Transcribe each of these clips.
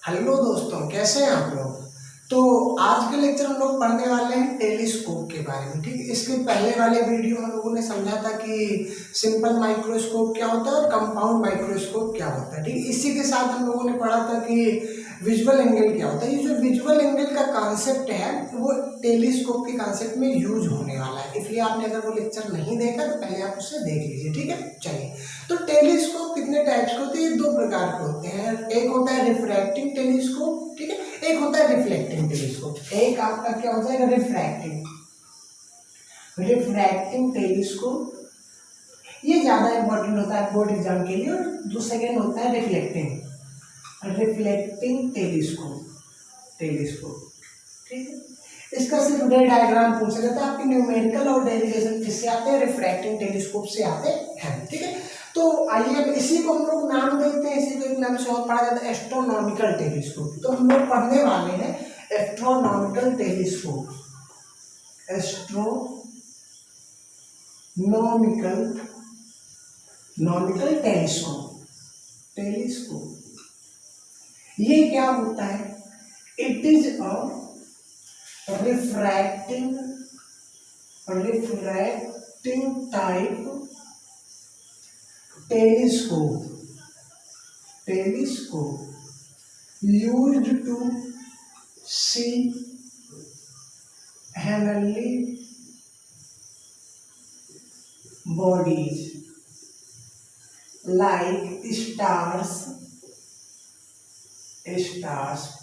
Hello दोस्तों, कैसे हैं आप लोग। तो आज के लेक्चर हम लोग पढ़ने वाले हैं टेलीस्कोप के बारे में। ठीक, इसके पहले वाले वीडियो हम लोगों ने समझा था कि सिंपल माइक्रोस्कोप क्या होता है और कंपाउंड माइक्रोस्कोप क्या होता है। ठीक, इसी के साथ हम लोगों ने पढ़ा था कि विजुअल एंगल क्या होता है। ये जो विजुअल एंगल का कॉन्सेप्ट है वो टेलीस्कोप के कॉन्सेप्ट में यूज होने वाला है, इसलिए आपने अगर वो लेक्चर नहीं देखा तो पहले आप उसे देख लीजिए। ठीक है, चलिए। तो टेलीस्कोप कितने टाइप्स के होते हैं? ये दो प्रकार के होते हैं। एक होता है रिफ्रैक्टिंग टेलीस्कोप, ठीक है, एक होता है रिफ्लेक्टिंग टेलीस्कोप। एक आपका क्या होता है? रिफ्रैक्टिंग टेलीस्कोप, ये ज्यादा इंपॉर्टेंट होता है बोर्ड एग्जाम के लिए। और जो सेकेंड होता है रिफ्लेक्टिंग टेलीस्कोप, ठीक है। इसका सिर्फ रे डायग्राम पूछा जाता है, आपके न्यूमेरिकल और डेरिवेशन किससे आते हैं? रिफ्रैक्टिंग टेलीस्कोप से आते हैं। ठीक है, तो आइए अब इसी को हम लोग नाम देते हैं, इसी को एक नाम से और पढ़ा जाता है एस्ट्रोनॉमिकल टेलीस्कोप। तो हम लोग पढ़ने वाले हैं एस्ट्रोनॉमिकल टेलीस्कोप। नॉमिकल टेलीस्कोप ये क्या होता है? It is a refracting type telescope used to see heavenly bodies like stars,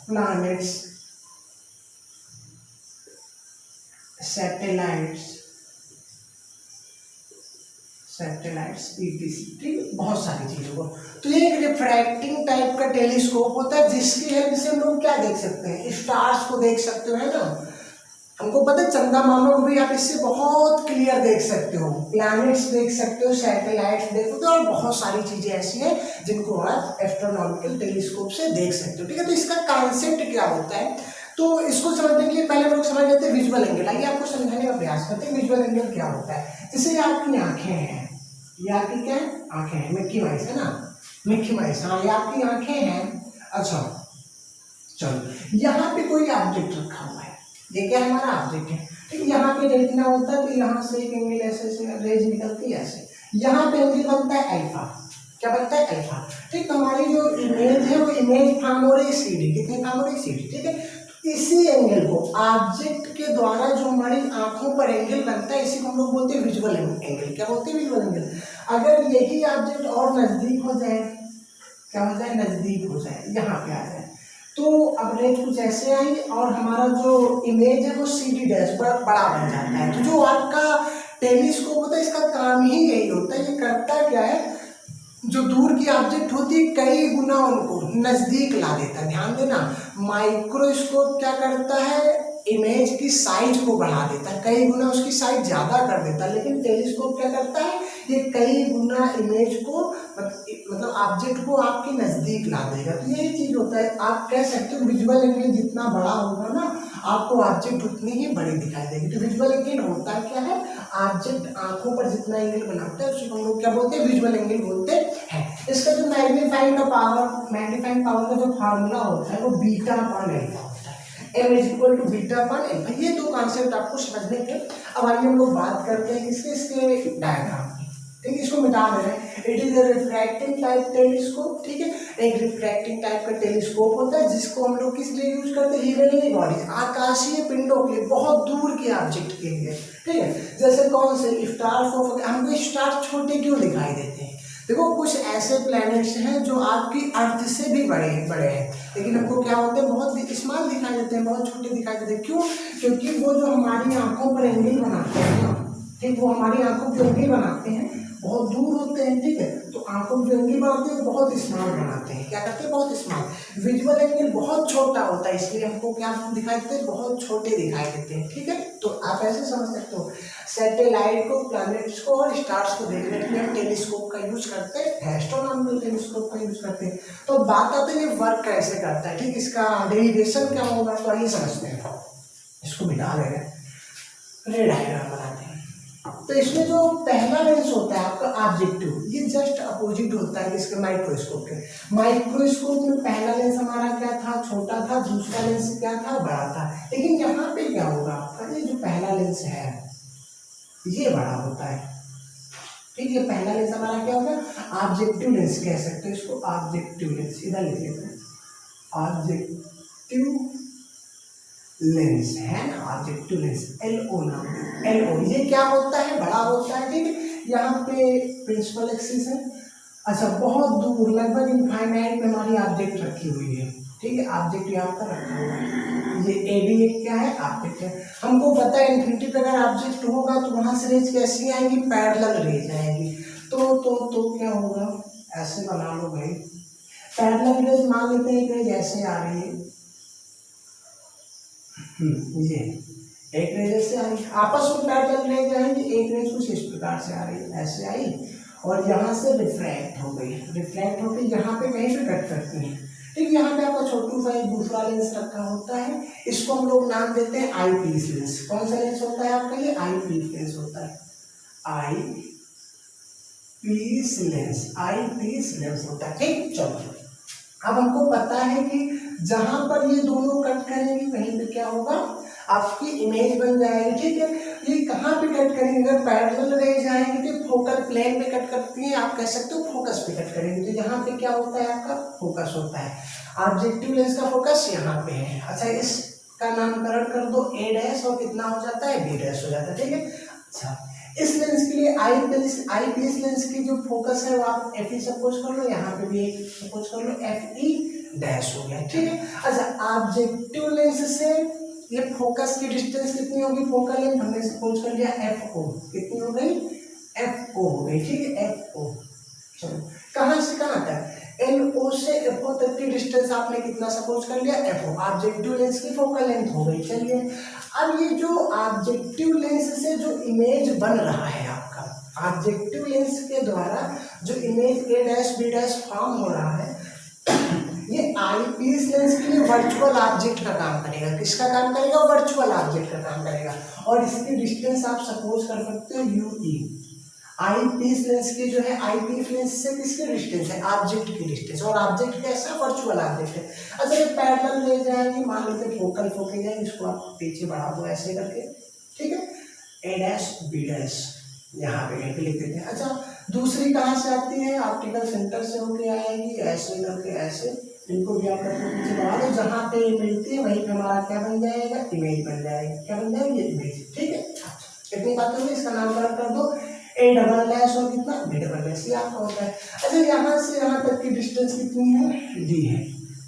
planets, satellites etc। ठीक, बहुत सारी चीजों को। तो ये एक रिफ्रैक्टिंग टाइप का टेलीस्कोप होता है जिसकी हेल्प से हम लोग क्या देख सकते हैं? स्टार्स को देख सकते हो, है ना। हमको पता है चंदा मामा को भी आप इससे बहुत क्लियर देख सकते हो, प्लैनेट्स देख सकते हो, सैटेलाइट्स देख सकते हो, और बहुत सारी चीजें ऐसी हैं जिनको आप एस्ट्रोनॉमिकल टेलीस्कोप से देख सकते हो। ठीक है, तो इसका कॉन्सेप्ट क्या होता है? तो इसको समझने के लिए पहले हम लोग समझ लेते हैं विजुअल एंगल। आइए आपको समझाने का प्रयास करते हैं विजुअल एंगल क्या होता है। जैसे ये आपकी आंखें हैं, ये आपकी क्या है? आंखें हैं, मिक्की माउस है ना, मिक्की माउस। हाँ, ये आपकी आंखें हैं। अच्छा, चलो, यहाँ पे कोई ऑब्जेक्ट रखा हुआ है, ये क्या हमारा ऑब्जेक्ट है। ठीक, यहाँ पे रेटिना होता है, तो यहाँ से एक एंगल ऐसे रेज निकलती है ऐसे, यहाँ पे एंगल बनता है अल्फा। क्या बनता है? अल्फा। ठीक, तो हमारी जो इमेज है वो इमेज फॉर्म हो रही है CD, कितनी फॉर्म हो रही है? CD। ठीक है, इसी एंगल को ऑब्जेक्ट के द्वारा जो हमारी आंखों पर एंगल बनता है इसी को हम लोग बोलते हैं विजुअल एंगल। क्या बोलते हैं? Visual angle. अगर यही ऑब्जेक्ट और नजदीक हो जाए, क्या हो जाए? नजदीक हो जाए, यहाँ पे आ जाए, तो अब रेंज कुछ ऐसे आई और हमारा जो इमेज है वो CD डैश बड़ा बन जाता है। तो जो आपका टेलीस्कोप होता है इसका काम ही यही होता है। ये करता क्या है? जो दूर की ऑब्जेक्ट होती है कई गुना उनको नजदीक ला देता है। ध्यान देना, माइक्रोस्कोप क्या करता है? इमेज की साइज को बढ़ा देता है, कई गुना उसकी साइज ज्यादा कर देता है। लेकिन टेलीस्कोप क्या करता है? ये कई गुना इमेज को मतलब ऑब्जेक्ट को आपके नजदीक ला देगा। तो यही चीज होता है। आप कह सकते हो विजुअल एंगल जितना बड़ा होगा ना आपको ऑब्जेक्ट उतनी ही बड़ी दिखाई देगी। तो विजुअल एंगल होता क्या है? ऑब्जेक्ट आंखों पर जितना एंगल बनाता है उसको हम लोग क्या बोलते हैं? विजुअल एंगल बोलते हैं। इसका जो मैग्नीफाइंग पावर का जो फार्मूला होता है वो बीटा अपॉन अल्फा होता है। m is equal to beta upon alpha. ये दो कॉन्सेप्ट आपको समझने के। अब आइए हम लोग बात करते हैं इसके डायग्राम की। ठीक है, इसको मिटा दे रहे हैं। It is a refracting type telescope. ठीक है, एक रिफ्रैक्टिंग टाइप का टेलीस्कोप होता है जिसको हम लोग किस लिए यूज करते हैं? हेवनली बॉडीज, आकाशीय पिंडों के लिए, बहुत दूर के ऑब्जेक्ट के लिए। ठीक है, जैसे कौन से? स्टार्स। हमको स्टार छोटे क्यों दिखाई देते हैं? देखो, कुछ ऐसे प्लैनेट्स हैं जो आपकी अर्थ से भी बड़े हैं, लेकिन हमको क्या होते हैं? बहुत स्मॉल दिखाई देते हैं, बहुत छोटे दिखाई देते हैं। क्यों? क्योंकि वो जो हमारी आंखों पर एंगल बनाते हैं ना, ठीक, वो हमारी आंखों के एंगल बनाते हैं बहुत दूर होते हैं। ठीक है, तो आंखों जो एंगल बनाते हैं बहुत स्मॉल बनाते हैं। क्या करते हैं? बहुत स्मॉल। विजुअल एंगल बहुत छोटा होता है, इसलिए हमको क्या दिखाई देते हैं? बहुत छोटे दिखाई देते हैं। ठीक है, तो आप ऐसे समझ सकते हो सैटेलाइट को, प्लैनेट्स को और स्टार्स को देखने के लिए हम टेलीस्कोप का यूज करते हैं, एस्ट्रोनॉमिकल टेलीस्कोप का यूज करते हैं। तो बात आती है ये वर्क कैसे करता है। ठीक, इसका डेरिवेशन क्या होगा, तो आइए समझते हैं। इसको मिटा ले रहे हैं, रे डायग्राम बनाते हैं। तो इसमें जो पहला लेंस होता है आपका ऑब्जेक्टिव, ये जस्ट अपोजिट होता है इसके माइक्रोस्कोप के। माइक्रोस्कोप में पहला लेंस हमारा क्या था, छोटा था, दूसरा लेंस क्या था, बड़ा था। लेकिन यहाँ पे क्या होगा आपका, ये जो पहला लेंस है ये बड़ा होता है, ठीक है। पहला लेंस हमारा क्या होगा, ऑब्जेक्टिव लेंस कह सकते हैं इसको, ऑब्जेक्टिव लेंस, इधर लिख लेते हैं ऑब्जेक्टिव लेंस है ना, ऑब्जेक्टिव लेंस LO नाम, LO ये क्या होता है, बड़ा होता है, ठीक है। यहाँ पे प्रिंसिपल एक्सिस है, अच्छा बहुत दूर लगभग इनफाइनाइट में हमारी ऑब्जेक्ट रखी हुई है, ठीक है। ऑब्जेक्ट यहाँ पर रखा हुआ है, ये AB एक क्या है, ऑब्जेक्ट है। हमको पता है इन्फिनिटी पे अगर ऑब्जेक्ट होगा तो वहां से रेज कैसी आएंगी, पैरेलल रेज आएंगी। तो क्या होगा, ऐसे बना लो भाई, पैरेलल रेज मान लेते हैं, एक रेज ऐसे आ रही है, ये एक रेज से आई, आपस में पैरेलल रेज आएंगी, एक रेज कुछ इस प्रकार से आ रही है, ऐसे आई और यहाँ से रिफ्रैक्ट हो गई, रिफ्रैक्ट होकर यहाँ पे कहीं से कट करती है, ठीक। यहाँ पे आपका छोटू सा दूसरा लेंस रखा होता है, इसको हम लोग नाम देते हैं आई पीस लेंस। कौन सा लेंस होता है आपका, ये आई पीस लेंस होता है, आई पीस लेंस, आई पीस लेंस होता है, ठीक। चलो अब हमको पता है कि जहां पर ये दोनों कट करेंगे वहीं पे क्या होगा, आपकी इमेज बन जाएगी, ठीक है। ये कहाँ पे कट करेंगे, अगर पैरेलल रेज आएंगे तो फोकल प्लेन पे कट करती है, आप कह सकते हो फोकस पे कट करेंगे, तो यहाँ पे क्या होता है आपका फोकस होता है, ऑब्जेक्टिव लेंस का फोकस यहाँ पे है। अच्छा इसका नामकरण कर दो A' और कितना हो जाता है, B' हो जाता है, ठीक है। अच्छा इस लेंस के लिए आई पीस लेंस की जो फोकस है वो आप FE सपोज कर लो, यहाँ पे भी सपोज कर लो FE' हो गया, ठीक है। अच्छा ऑब्जेक्टिव लेंस से ये फोकस की डिस्टेंस कितनी होगी, फोकल लेंथ हमने सपोज कर लिया FO, कितनी हो गई, FO हो गई, ठीक है, FO। चलो कहाँ से कहाँ तक, LO से FO तक की डिस्टेंस आपने कितना सपोज कर लिया, FO, ऑब्जेक्टिव लेंस की फोकल लेंथ हो गई। चलिए अब ये जो ऑब्जेक्टिव लेंस से जो इमेज बन रहा है आपका, ऑब्जेक्टिव लेंस के द्वारा जो इमेज A', B' फॉर्म हो रहा है, ये आई पीस लेंस के लिए वर्चुअल ऑब्जेक्ट का काम करेगा। किसका काम करेगा, वर्चुअल ऑब्जेक्ट का काम करेगा। और इसकी डिस्टेंस आप सपोज कर सकते हो UE। आई पीस लेंस की जो है, आई पीस लेंस से किसकी डिस्टेंस है, ऑब्जेक्ट की डिस्टेंस, और ऑब्जेक्ट कैसा, वर्चुअल ऑब्जेक्ट है। अच्छा ये पैरेलल ले जाएंगे, मान लेते फोकल फोकल है, इसको आप पीछे बढ़ा दो ऐसे करके, ठीक है, A' B' यहाँ पे करके लिख देते हैं। अच्छा दूसरी कहाँ से आती है, ऑप्टिकल सेंटर से होके आएगी, ऐसे करके ऐसे, इनको भी आप पीछे बढ़ा दो, जहाँ पे मिलती है वहीं पे हमारा क्या बन जाएगा, इमेज बन जाएगी, क्या बन जाएगी, इमेज, ठीक है। इतनी बात होगी, इसका नामकरण कर दो A' और कितना, B', ये आपका होता है। अच्छा यहाँ से यहाँ तक की डिस्टेंस कितनी है, D है,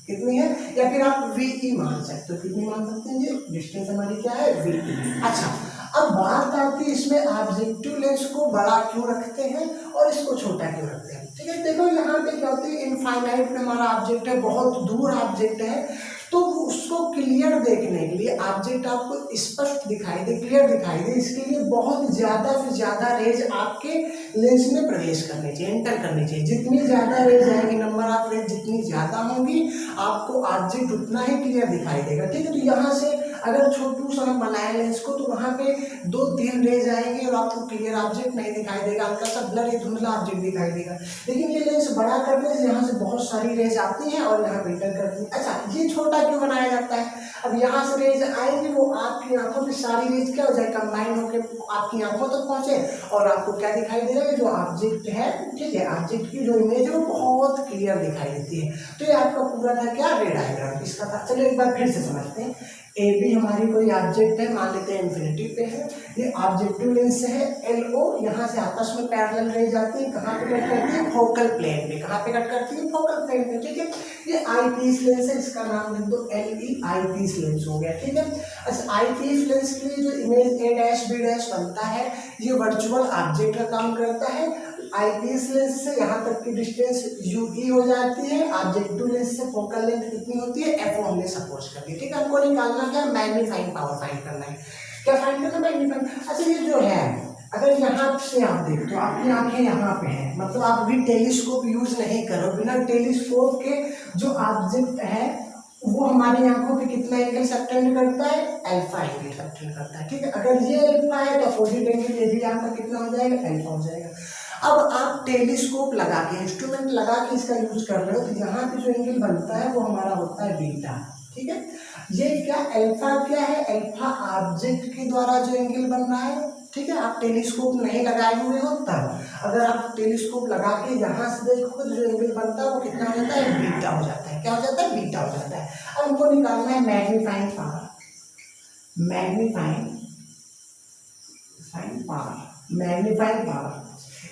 कितनी है, या फिर आप VE मान सकते हो, कितनी मान सकते हैं, ये डिस्टेंस हमारी क्या है, VE। अच्छा अब बात आती है इसमें ऑब्जेक्टिव लेंस को बड़ा क्यों रखते हैं और इसको छोटा क्यों रखते हैं, ठीक है। देखो यहाँ पे क्या होती है, इनफाइनाइट में हमारा ऑब्जेक्ट है, बहुत दूर ऑब्जेक्ट है, तो उसको क्लियर देखने के लिए, ऑब्जेक्ट आपको स्पष्ट दिखाई दे, क्लियर दिखाई दे, इसके लिए बहुत ज्यादा से ज्यादा रेज आपके लेंस में प्रवेश करनी चाहिए, एंटर करनी चाहिए। जितनी ज्यादा रेज आएगी, नंबर ऑफ रेज जितनी ज्यादा होंगी, आपको ऑब्जेक्ट उतना ही क्लियर दिखाई देगा, ठीक है। तो यहाँ से अगर छोटू सा बनाए लेंस को, तो वहाँ पे 2-3 रेज आएंगे और आपको क्लियर ऑब्जेक्ट नहीं दिखाई देगा, हल्का सा ब्लर धुंधला ऑब्जेक्ट दिखाई देगा। लेकिन ये लेंस बड़ा करने से यहाँ से बहुत सारी रेज आती हैं और यहाँ पे एंटर करती है। अच्छा ये छोटा क्यों बनाया जाता है, अब यहाँ से रेज आएंगे, वो आपकी आंखों की सारी रेज क्या हो जाए, कंबाइन होकर आपकी आंखों तक पहुंचे और आपको क्या दिखाई दे रहा है, जो ऑब्जेक्ट है, ठीक है, ऑब्जेक्ट की जो इमेज है वो बहुत क्लियर दिखाई देती है। तो ये आपका पूरा था क्या, रे डायग्राम इसका था। चलिए एक बार फिर से समझते हैं। AB हमारी कोई ऑब्जेक्ट है, मान लेते हैं इन्फिनिटी पे है, ये ऑब्जेक्टिव लेंस है, LO यहाँ से आपस में पैरेलल रेज आती है, कहाँ पे कट करती है, फोकल प्लेन पे, कहाँ पे कट करती है, फोकल प्लेन पे, ठीक है। ये आई पीस लेंस है, इसका नाम लिख दो LE, आई पीस लेंस हो गया, ठीक है। अच्छा आई पीस लेंस के लिए जो इमेज A' B' बनता है, ये वर्चुअल ऑब्जेक्ट का काम करता है। आई पीस लेंस से यहाँ तक की डिस्टेंस UE हो जाती है, ऑब्जेक्टिव लेंस से फोकल लेंथ कितनी होती है, FO हमने सपोज कर दी, ठीक है। हमको निकालना क्या, मैग्नीफाइंग पावर फाइंड करना है, क्या फाइंड करना, मैग्नीफाइंग। अच्छा ये जो है, अगर यहाँ से आप देखो तो आपकी आंखें यहाँ पे हैं, मतलब आप भी टेलीस्कोप यूज नहीं करो, बिना टेलीस्कोप के जो ऑब्जेक्ट है वो हमारी आंखों पे कितना एंगल सबटेंड करता है, अल्फा एंगल सबटेंड करता है, ठीक है। अगर ये अल्फा है तो अपोजिट एंगल ये भी आपका कितना हो जाएगा, अल्फा हो जाएगा। अब आप टेलीस्कोप लगा के, इंस्ट्रूमेंट लगा के इसका यूज कर रहे हो, तो यहाँ पे जो एंगल बनता है वो हमारा होता है बीटा, ठीक है। ये क्या अल्फा क्या है, अल्फा ऑब्जेक्ट के द्वारा जो एंगल बन रहा है, ठीक है। आप टेलीस्कोप नहीं लगाए हुए हो तब, अगर आप टेलीस्कोप लगा के यहाँ से देखोगे तो जो एंगल बनता है वो कितना हो जाता है, बीटा हो जाता है। क्या हो जाता है, बीटा हो जाता है। अब हमको निकालना है मैग्नीफाइंग पावर, मैग्नीफाइंग पावर।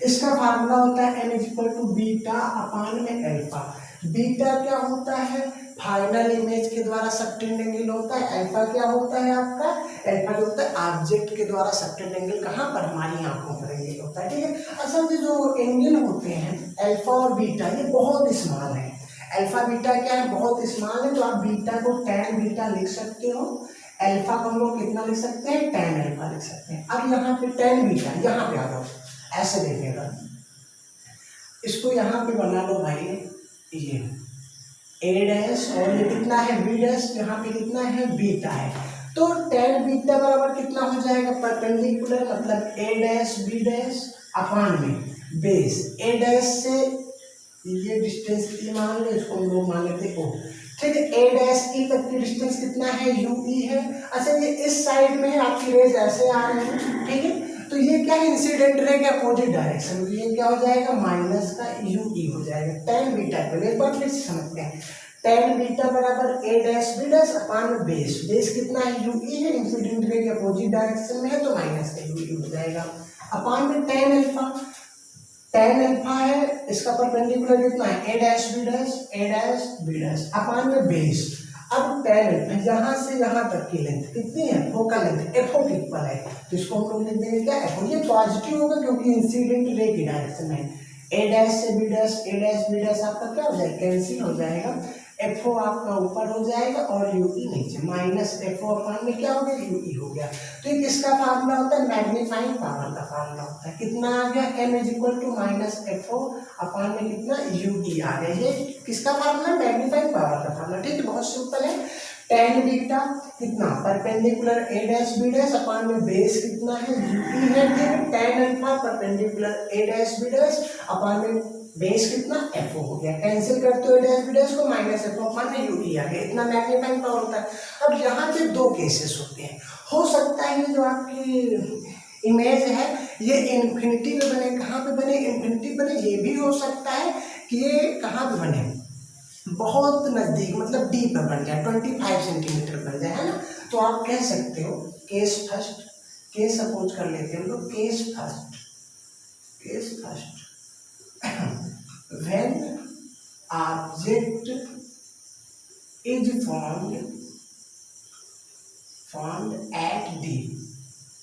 इसका फार्मूला होता है n = बीटा अपान में अल्फा। बीटा क्या होता है, फाइनल इमेज के द्वारा सबटेंड एंगल होता है। अल्फा क्या होता है आपका, अल्फा जो होता है ऑब्जेक्ट के द्वारा सबटेंड एंगल, कहाँ पर, हमारी आंखों पर एंगल होता है, ठीक है। असल में जो एंगल होते हैं अल्फा और बीटा ये बहुत स्मॉल है। अल्फा बीटा क्या है, बहुत स्मॉल है, तो आप बीटा को tan बीटा लिख सकते हो, अल्फा को हम लोग कितना लिख सकते हैं, tan अल्फा लिख सकते हैं। अब यहाँ पे tan बीटा, यहाँ पे आ जाओ, ऐसे देखिएगा, इसको यहाँ पे बना लो भाई, ये a डैश और ये कितना है b डैश, यहाँ पे कितना है, बीटा है। तो tan बीटा बराबर कितना हो जाएगा, परपेंडिकुलर, मतलब a डैश b डैश अपान में बेस। a डैश से ये डिस्टेंस कितनी मान लो, इसको हम लोग मान लेते o, ठीक है। a डैश e तक की डिस्टेंस कितना है, ue है। अच्छा ये इस साइड में आपकी रेज ऐसे आ रहे हैं, ठीक है। तो ये क्या है, इंसिडेंट रे के अपोजिट डायरेक्शन, ये क्या हो जाएगा, माइनस का ue हो जाएगा। tan बीटा को एक बार फिर से समझते हैं, tan बीटा बराबर a डैश b डैश अपान में बेस। बेस कितना है, ue है, इंसिडेंट रे के अपोजिट डायरेक्शन में है तो माइनस का ue हो जाएगा अपान में tan अल्फा। tan अल्फा है, इसका परपेंडिकुलर कितना है, a डैश b डैश अपान में बेस। अब tan अल्फा यहाँ से यहाँ तक की लेंथ कितनी है, फोकल लेंथ fo के इक्वल है, तो इसको हम लोग लिख देंगे क्या, fo। ये पॉजिटिव होगा क्योंकि इंसिडेंट रे की डायरेक्शन में, a डैश से b डैश आपका क्या हो जाएगा, कैंसिल हो जाएगा, fo आपका ऊपर हो जाएगा और ue नीचे, माइनस fo अपान में क्या हो गया, ue हो गया। तो ये किसका फार्मूला होता है, मैग्नीफाइंग पावर का फार्मूला होता है। कितना आ गया, m = -fo अपान में कितना, ue आ गया। ये किसका फार्मूला, मैग्नीफाइंग पावर का फार्मूला, ठीक है, बहुत सिंपल है। tan बीटा कितना, perpendicular a dash b dash अपान में बेस कितना है, ue है, ठीक है। tan alpha perpendicular a dash b dash अपान में बेस कितना, fo हो गया। कैंसिल करते हो डैश बी डैश को, माइनस fo अपान में ue आ गया। इतना मैग्नीफाइंग पावर होता है। अब यहाँ पे दो केसेस होते हैं, हो सकता है ये जो आपकी इमेज है ये इन्फिनिटी में बने, कहाँ पे बने, इन्फिनिटी बने। ये भी हो सकता है कि ये कहाँ पे बने, बहुत नज़दीक, मतलब डी पर बन जाए, 25 सेंटीमीटर बन जाए, है ना। तो आप कह सकते हो केस फर्स्ट, केस सपोज कर लेते हैं हम लोग, case first when object is formed at D,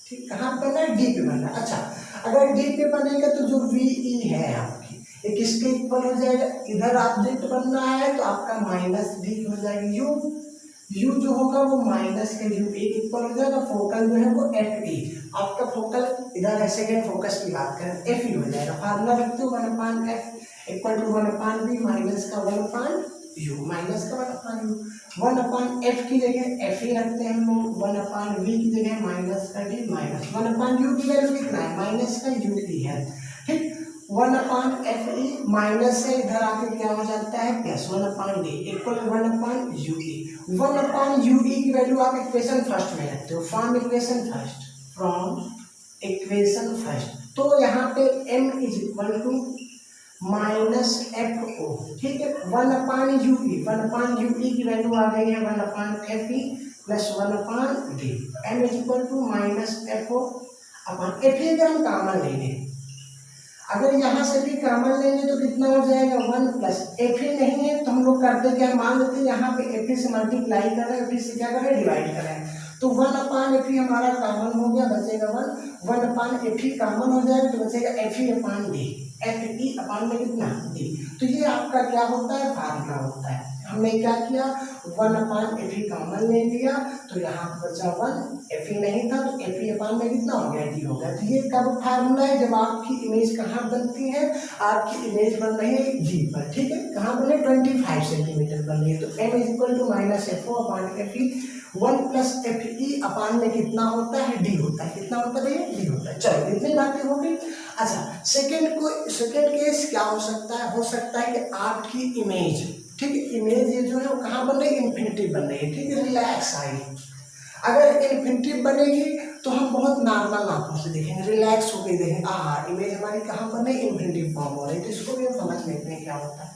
ठीक, कहाँ पे बना है, डी पे बना है। अच्छा अगर डी पे बनेगा तो जो VE है आपकी ये किसके इक्वल हो जाएगा, इधर ऑब्जेक्ट बन रहा है तो आपका माइनस डी हो जाएगा, यू जो होगा वो माइनस के ue के इक्वल हो जाएगा। फोकल जो है वो FE, आपका फोकल इधर है, सेकेंड फोकस की बात करें FE हो जाएगा। फार्मूला रखते हो 1/f = 1/b माइनस का 1/u, माइनस का 1/u। 1/f की जगह FE रखते हैं हम लोग, 1/v की जगह माइनस का d, माइनस 1/u की वैल्यू कितना है, माइनस का ue है, ठीक। 1/fe माइनस से इधर आके क्या हो जाता है, plus 1/d equal 1/ue। 1/ue की वैल्यू आप इक्वेशन फर्स्ट में रखते हो, फ्रॉम इक्वेशन फर्स्ट। तो यहाँ पे m = -fo, ठीक है। 1/ue की वैल्यू आ गई है 1/fe plus 1/d, m = -fo अपन fe अगर हम कॉमन लेंगे, अगर यहाँ से भी कॉमन लेंगे तो कितना हो जाएगा, 1 प्लस fe नहीं है तो हम लोग करते क्या, मान लेते हैं यहाँ पे fe से मल्टीप्लाई कर रहे हैं, fe से क्या कर रहे हैं, डिवाइड कर रहे हैं। तो 1/fe हमारा कॉमन हो गया, बचेगा 1/fe कॉमन हो जाएगा तो बचेगा fe/d, fe अपान में कितना d। तो ये आपका क्या होता है, फार्मूला होता है। हमने क्या किया, 1/Fe कॉमन ले लिया, तो यहाँ पर बचा 1, Fe नहीं था तो Fe अपान में कितना हो गया, D हो गया। तो ये कब फार्मूला है, जब आपकी इमेज कहाँ बनती है, आपकी इमेज बन रही है D पर, ठीक है, कहाँ बने, 25 सेंटीमीटर बन रही है। तो m = -FO/Fe, 1 + Fe अपान में कितना होता है, D होता है। कितना होता है भैया, D होता है। चलो इतनी बातें हो गई। अच्छा, सेकेंड केस क्या हो सकता है, कि आपकी इमेज, ठीक है, इमेज ये जो है वो कहाँ बन रही है, इन्फिनिटी बन रही है, ठीक है, रिलैक्स आई। अगर इन्फिनिटी बनेगी तो हम बहुत नॉर्मल आंखों से देखेंगे, रिलैक्स होकर देखेंगे, इमेज हमारी कहाँ बन रही है, इन्फिनिटी फॉर्म हो रही है। तो इसको भी हम समझ लेते हैं क्या होता है।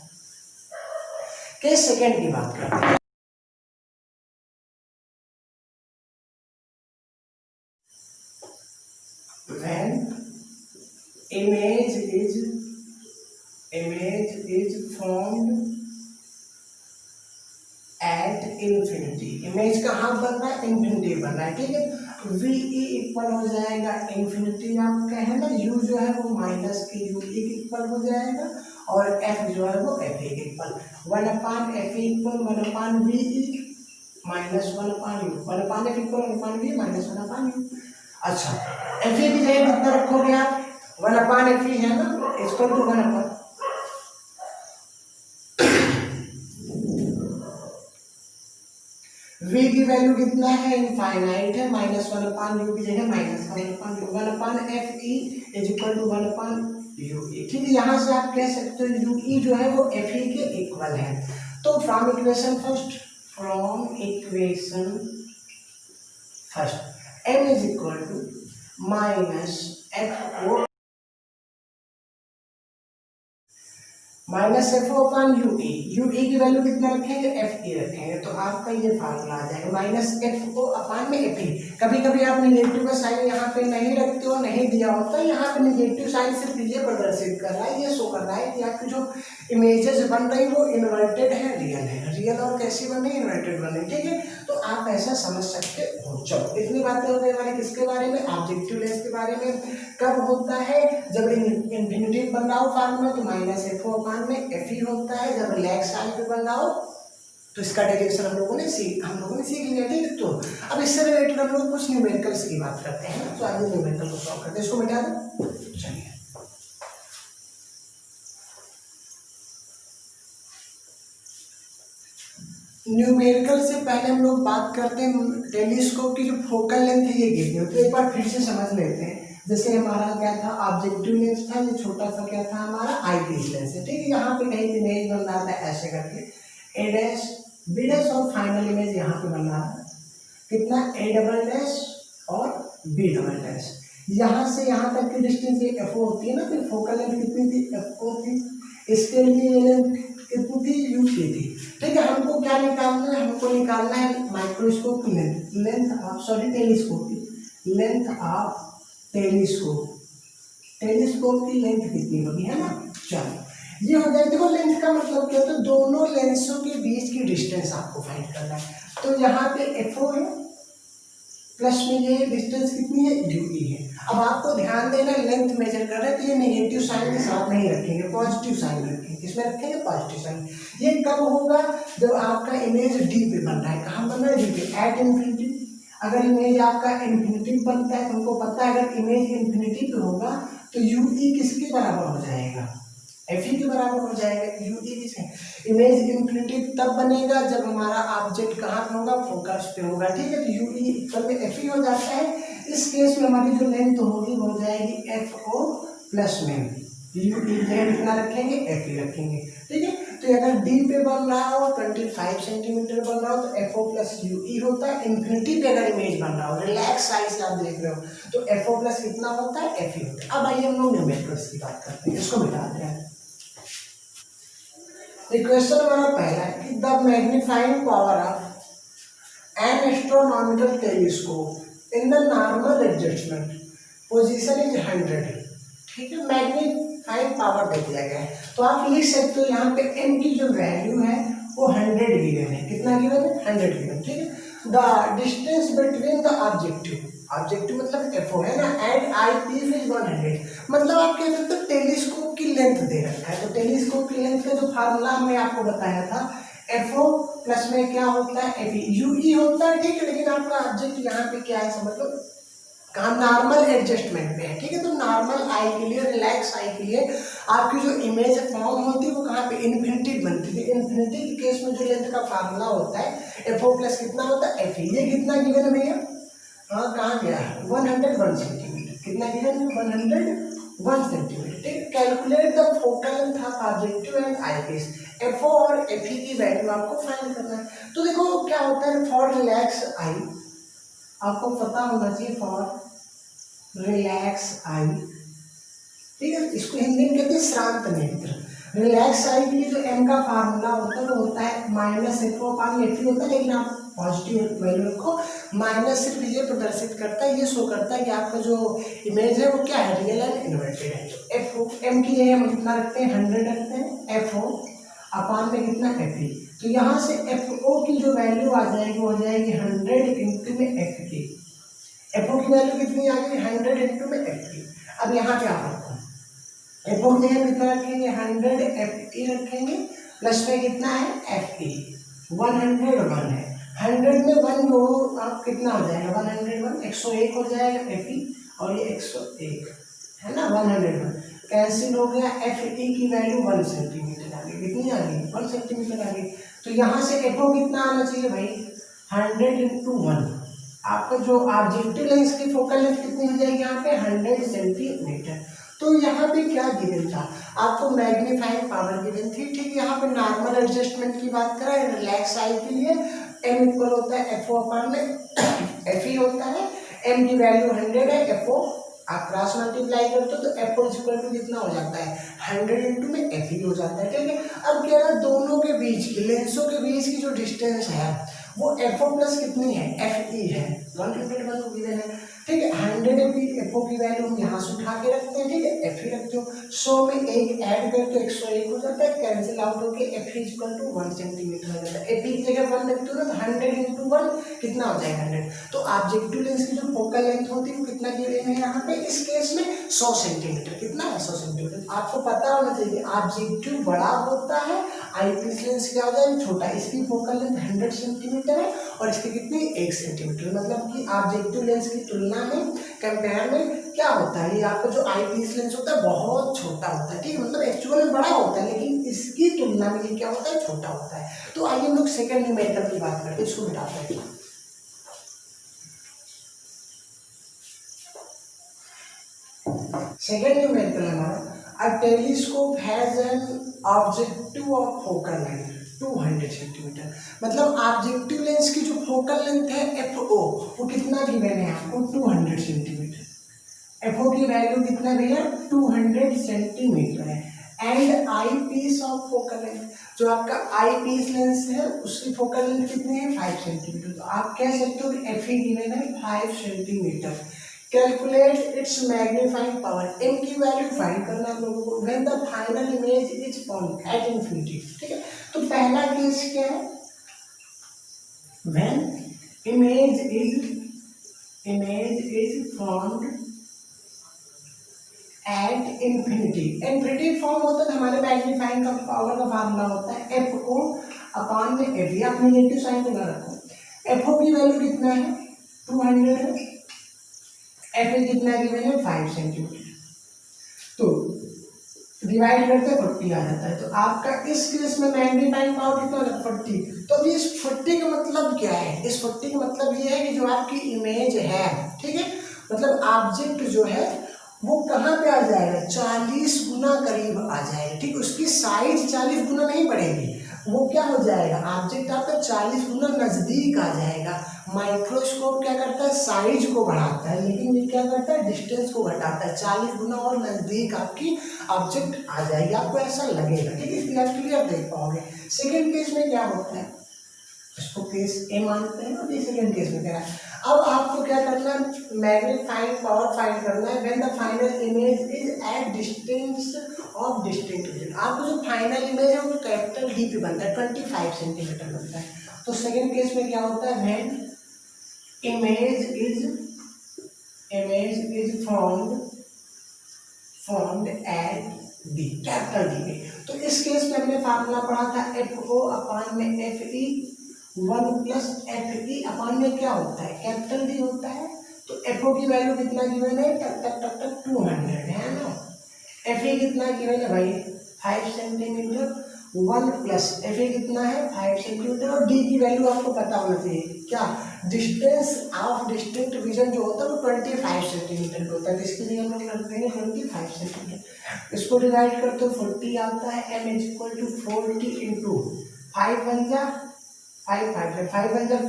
केस सेकेंड की बात करते हैं। When image is formed at infinity, image कहाँ बन रहा है, इन्फिनिटी बन रहा है, ठीक है। VE इक्वल हो जाएगा इन्फिनिटी, आपका है ना, U जो है वो माइनस के UE इक्वल हो जाएगा, और F जो है वो FE equal 1/FE equal 1/VE minus 1/U, 1/F equal 1/V minus 1/U। अच्छा, FE की जगह कितना रखोगे आप, 1/FE है ना, इक्वल टू 1/, V की वैल्यू कितना है, इनफाइनाइट है, -1/U की जगह -1/U, 1/FE is equal to 1/UE, ठीक है। यहाँ से आप कह सकते हो UE जो है वो FE के इक्वल है। तो from equation first m is equal to -FO -FO/UE, UE की वैल्यू कितना रखेंगे, FE रखेंगे, तो आपका ये फार्मूला आ जाएगा -FO/FE। कभी कभी आप निगेटिव का साइन यहाँ पे नहीं रखते हो, नहीं दिया होता, यहाँ पे निगेटिव साइन सिर्फ ये प्रदर्शित कर रहा है, ये शो कर रहा है कि आपकी जो इमेजेस बन रही वो इन्वर्टेड है, रियल और कैसी बन रही है, इन्वर्टेड बन रही, ठीक है। तो आप ऐसा समझ सकते हो। चलो इतनी बातें हो गई हमारे किसके बारे में, ऑब्जेक्टिव लेंस के बारे में। कब होता है, जब इन्फिनिटी बन रहा हो फार्मूला तो -FO/FE होता है, जब रिलैक्स साइन पे बन रहा हो तो इसका डेरिवेशन हम लोगों ने सीख लिया, ठीक है। तो अब इससे रिलेटेड हम लोग कुछ न्यूमेरिकल्स की बात करते हैं, तो आगे न्यूमेरिकल को सॉल्व करते हैं। इसको मिटा दो, चलिए। न्यूमेरिकल से पहले हम लोग बात करते हैं टेलीस्कोप की जो फोकल लेंथ है ये कितनी होती है, एक बार फिर से समझ लेते हैं। जैसे हमारा क्या था, ऑब्जेक्टिव लेंस था, ये छोटा सा क्या था हमारा आई पीस लेंस है, ठीक है। यहाँ पे कहीं इमेज बन रहा था ऐसे करके, A डैश B डैश और फाइनल इमेज यहाँ पे बन रहा था कितना, A डबल डैश और B डबल डैश। यहाँ से यहाँ तक की डिस्टेंस ये FO होती है ना, फिर फोकल लेंथ कितनी थी, FO थी। इसके लिए लेंथ कितनी थी, U की थी, ठीक है। हमको क्या निकालना है, हमको निकालना है माइक्रोस्कोप की टेलीस्कोप की लेंथ ऑफ टेलीस्कोप की लेंथ कितनी होगी, है ना। चलो ये हो जाए। देखो लेंथ का मतलब क्या होता है, दोनों लेंसों के बीच की डिस्टेंस आपको फाइंड करना है। तो यहाँ पे FO है, प्लस में ये डिस्टेंस कितनी है, UE है। अब आपको ध्यान देना, लेंथ मेजर कर रहे हैं तो ये नेगेटिव साइन के साथ नहीं रखेंगे, पॉजिटिव साइन रखेंगे। किसमें रखेंगे, पॉजिटिव साइन। ये कब होगा, जब आपका इमेज D पे बन रहा है, कहाँ बन रहा है, D पे, एट इन्फिनिटी। अगर इमेज आपका इन्फिनिटी बनता है तो हमको पता है अगर इमेज इन्फिनिटी पे होगा तो UE किसके बराबर हो जाएगा, FE के बराबर हो जाएगा। UE किसके, इमेज इन्फिनिटी तब बनेगा जब हमारा ऑब्जेक्ट कहाँ पे होगा, फोकस पे होगा, ठीक है। तो UE इक्वल में FE हो जाता है। इस केस में हमारी जो लेंथ होगी वो हो जाएगी FO प्लस में UE कितना रखेंगे, FE रखेंगे, ठीक है। तो अगर D पे बन रहा हो 25 सेंटीमीटर बन रहा हो तो FO प्लस UE होता है। इन्फिनिटी पे अगर इमेज बन रहा हो, रिलैक्स साइज से आप देख रहे हो तो FO प्लस कितना होता है, FE होता है। अब आइए हम लोग न्यूमेरिकल्स की बात करते हैं, इसको मिटाते हैं। क्वेश्चन हमारा पहला है कि the magnifying power of N astronomical telescope in the normal adjustment position is 100, ठीक है। मैग्नीफाइंग पावर दे दिया गया है तो आप लिख सकते हो यहाँ पे n की जो वैल्यू है वो 100 गिवन है। कितना गिवन है, 100 गिवन, ठीक है। The distance between the objective, objective मतलब एफओ है ना, एंड आई पीस इज 100, मतलब आप कह सकते हो टेलीस्कोप की लेंथ दे रखा है। तो टेलीस्कोप की लेंथ का जो फार्मूला हमने आपको बताया था, एफओ प्लस में क्या होता है एफ यूई होता है, ठीक है। लेकिन आपका ऑब्जेक्ट यहाँ पे क्या है समझ लो, कहाँ नॉर्मल एडजस्टमेंट पे है, ठीक है। तो नॉर्मल आई के लिए, रिलैक्स आई के लिए आपकी जो इमेज फॉर्म होती है वो कहाँ पे इन्फिनिटी बनती है। इन्फिनिटी के केस में जो लेंथ का फार्मूला होता है एफओ प्लस कितना होता है एफ, ये कितना गिवन है भैया, हाँ कहाँ गया है 101 सेंटीमीटर, कितना गिवन है 101 सेंटीमीटर, ठीक। Calculate the focal length of objective and eyepiece, FO और एफई की वैल्यू आपको फाइंड करना है। तो देखो क्या होता है फॉर रिलैक्स आई, आपको पता होना चाहिए फॉर रिलैक्स आई, ठीक है। इसको हिंदी में कहते हैं श्रांत नेत्र। रिलैक्स आई के लिए जो एम का फार्मूला होता है वो होता है माइनस एफ अपान एफ होता है, लेकिन आप पॉजिटिव वैल्यू रखो। माइनस सिर्फ ये प्रदर्शित करता है, ये शो करता है कि आपका जो इमेज है वो क्या है, रियल एंड इन्वर्टेड है। एफ ओ एम की जगह हम कितना रखते हैं 100 रखते हैं, एफ ओ अपान में कितना एफ ई, तो यहाँ से एफ ओ की जो वैल्यू आ जाएगी वो हो जाएगी 100 इंटू में एफ की। एफ ओ की वैल्यू कितनी आ गई 100 इंटू में एफ की। अब यहाँ पे आप रखो एफ ओ की जगह कितना रखेंगे 100 एफ ई रखेंगे, प्लस में कितना है एफ ई 101 है, 100 में 1 जोड़ो आप कितना हो जाएगा 101, 101 हो जाएगा एफ ई, और ये 101 है ना 101 कैंसिल हो गया, एफ ई की वैल्यू 1 सेंटीमीटर आ गई, कितनी आ गई 1 सेंटीमीटर आ गई। तो यहाँ से एफ ओ कितना आना चाहिए भाई 100 इंटू 1, आपका जो ऑब्जेक्टिव लेंस की फोकल लेंथ कितनी हो जाएगी यहाँ पे 100 सेंटीमीटर। तो यहाँ पे क्या गिवन था आपको, मैग्नीफाइंग पावर गिवन थी, ठीक। यहाँ पे नॉर्मल एडजस्टमेंट की बात करें रिलैक्स आई के लिए एम इक्वल होता है एफ ओ अपान में एफ ई होता है, एम की वैल्यू 100 है, एफ ओ आप क्रॉस मल्टीप्लाई करते हो तो एफ ओ इक्वल टू कितना हो जाता है 100 इंटू में एफ ई हो जाता है, ठीक है। अब कह रहा है दोनों के बीच की लेंसों के बीच की जो डिस्टेंस है वो एफ ओ प्लस कितनी है एफ ई है 101 गिवन है, ठीक है। 100 एफ ओ की वैल्यू हम यहाँ से उठा के रखते हैं, ठीक है, एफ ई रखते हो 100 में एक ऐड करते हो 101 हो जाता है, कैंसिल आउट होके F E equal to 1 centimetre हो जाता है। एफ ई की जगह 1 रखते हो ना तो 100 इंटू 1 कितना हो जाएगा 100। तो ऑब्जेक्टिव लेंस की जो फोकल लेंथ होती है वो कितना गिवन है यहाँ पे, इस केस में 100 सेंटीमीटर, कितना है 100 सेंटीमीटर। आपको पता होना चाहिए ऑब्जेक्टिव बड़ा होता है, आईपीस लेंस क्या हो जाएगा छोटा, इसकी फोकल लेंथ 100 सेंटीमीटर है और इसकी कितनी 1 सेंटीमीटर, मतलब कि ऑब्जेक्टिव लेंस की तुलना में कंपेयर में क्या होता है, ये आपका जो आईपीस लेंस होता है बहुत छोटा होता है, ठीक है, मतलब एक्चुअल में बड़ा होता है लेकिन इसकी तुलना में ये क्या होता है छोटा होता है। तो आइए हम लोग सेकंड न्यूमेरिकल की बात करते हैं, इसको मिटाते हैं। सेकंड न्यूमेरिकल हमारा, a telescope has an objective of focal length 200 centimetre, मतलब ऑब्जेक्टिव लेंस की जो फोकल लेंथ है एफ ओ वो कितना गिवन है आपको 200 सेंटीमीटर, एफ ओ की वैल्यू कितना भैया 200 सेंटीमीटर है, and eyepiece of focal length, जो आपका आई पीस लेंस है उसकी फोकल लेंथ कितनी है 5 सेंटीमीटर। तो आप कह सकते हो कि एफ ई गिवन है 5 centimetre. Calculate its magnifying power, M की वैल्यू फाइंड करना हम लोगों को, when the final image is formed at infinity, ठीक है। तो पहला केस क्या है, when image is formed at infinity, infinity form होता है हमारे मैग्नीफाइंग का पावर का फार्मूला होता है एफ ओ अपान में एफ ई, आप नेगेटिव साइन ना रखो, एफ ओ की वैल्यू कितना है 200 है, एफ ए कितना गिवन है 5 सेंटीमीटर, तो डिवाइड करते 40 आ जाता है। तो आपका इस केस में मैग्नीफाइंग पावर कितना है 40। तो अभी इस 40 का मतलब क्या है, इस 40 का मतलब ये है कि जो आपकी इमेज है, ठीक है, मतलब ऑब्जेक्ट जो है वो कहाँ पे आ जाएगा 40 गुना करीब आ जाएगा, ठीक, उसकी साइज 40 गुना नहीं बढ़ेगी, वो क्या हो जाएगा ऑब्जेक्ट आपका 40 गुना नजदीक आ जाएगा। माइक्रोस्कोप क्या करता है साइज को बढ़ाता है, लेकिन ये क्या करता है डिस्टेंस को घटाता है, 40 गुना और नजदीक आपकी ऑब्जेक्ट आ जाएगी, आपको ऐसा लगेगा, ठीक है, इसलिए आप क्लियर देख पाओगे। सेकेंड केस में क्या होता है, इसको केस ए मानते हैं और ये सेकेंड केस में क्या है। अब आपको क्या करना है मैग्नीफाइंग पावर फाइंड करना है, when the final image is at distance of distinct region, आपको जो फाइनल इमेज है वो कैपिटल डी पे बनता है 25 सेंटीमीटर बनता है। तो सेकेंड केस में क्या होता है, when image is image is formed at D, capital D में। तो इस केस में हमने फार्मूला पढ़ा था FO अपान में FE 1 प्लस FE अपान में क्या होता है, कैपिटल डी होता है। तो FO की वैल्यू कितना गिवन है, टक टक टक टक 200 है ना। FE कितना गिवन है भाई 5 सेंटीमीटर, 1 प्लस FE कितना है 5 सेंटीमीटर, और D की वैल्यू आपको पता होना चाहिए क्या, डिस्टेंस ऑफ डिस्टिंक्ट विजन जो होता है वो 25 सेंटीमीटर होता है। तो इसके लिए हम लोग रख देंगे 25 सेंटीमीटर। इसको डिवाइड करते हो 40 आता है, m is equal to 40 into 5 one जा 5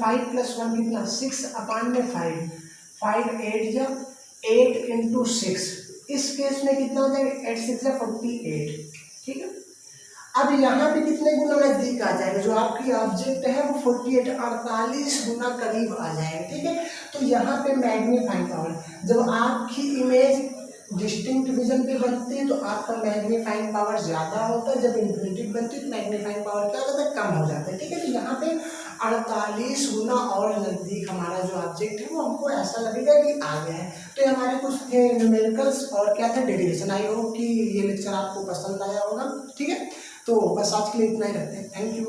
5 प्लस 1 कितना 6 अपान में 5 8 जा 8 इंटू 6। इस केस में कितना हो जाएगा 8 6 जा 48, ठीक है। अब यहाँ पे कितने गुना नजदीक आ जाएगा, जो आपकी ऑब्जेक्ट है वो 48 48 गुना करीब आ जाएगा, ठीक है। तो यहाँ पे मैग्नीफाइंग पावर, जब आपकी इमेज डिस्टिंक्ट विजन पे बनती है तो आपका मैग्नीफाइंग पावर ज़्यादा होता है, जब इन्फिनिटी बनती है तो मैग्नीफाइंग पावर क्या होता है, कम हो जाता है, ठीक है। तो यहाँ पे 48 गुना और नज़दीक हमारा जो ऑब्जेक्ट है वो हमको ऐसा लगेगा कि आ गया है। तो ये हमारे कुछ थे न्यूमेरिकल्स और क्या था डेरिवेशन। आई होप कि ये लेक्चर आपको पसंद आया होगा, ठीक है। तो बस आज के लिए इतना ही रखते हैं, थैंक यू।